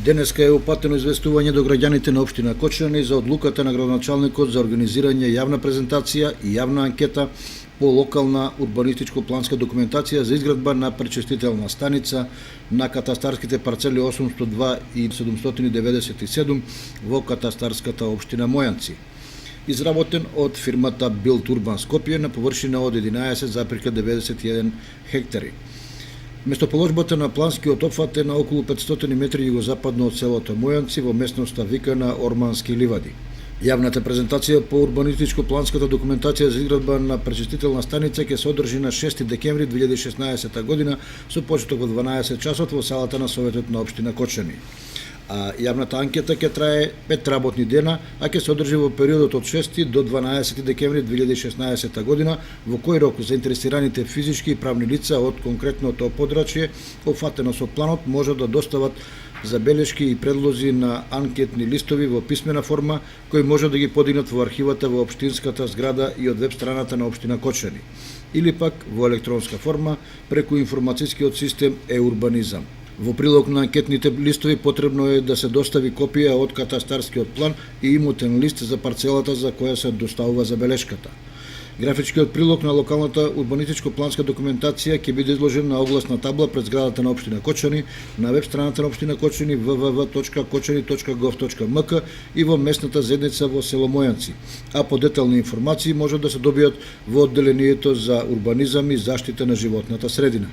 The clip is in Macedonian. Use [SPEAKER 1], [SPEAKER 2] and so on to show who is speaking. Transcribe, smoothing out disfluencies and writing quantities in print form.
[SPEAKER 1] Денеска е упатено известување до граѓаните на општина Кочани за одлуката на градоначалникот за организирање јавна презентација и јавна анкета по локална урбанистичко-планска документација за изградба на пречистителна станица на катастарските парцели 802 и 797 во катастарската општина Мојанци. Изработен од фирмата Билд Урбан Скопје на површина од 11,91 хектари. Местоположбата на планскиот опфат е на околу 500 метри југозападно од селото Мојанци во местноста викана Ормански ливади. Јавната презентација по урбанистичко-планската документација за изградба на пречистителна станица ќе се одржи на 6 декември 2016 година со почеток во 12 часот во салата на Советот на општина Кочани. А јавната анкета ќе трае 5 работни дена, а ќе се одржи во периодот од 6 до 12 декември 2016 година, во кој рок заинтересираните физички и правни лица од конкретното подрачје опфатено со планот може да достават забелешки и предлози на анкетни листови во писмена форма, кои може да ги подигнат во архивата во општинската зграда и од веб страната на општина Кочани, или пак во електронска форма преку информацијскиот систем Е-урбанизам. Во прилог на анкетните листови потребно е да се достави копија од катастарскиот план и имотен лист за парцелата за која се доставува забелешката. Графичкиот прилог на локалната урбанистичко-планска документација ќе биде изложен на огласна табла пред зградата на општина Кочани, на веб страната на општина Кочани www.kočani.gov.mk и во местната заедница во село Мојанци, а подетални информации може да се добијат во одделението за урбанизам и заштита на животната средина.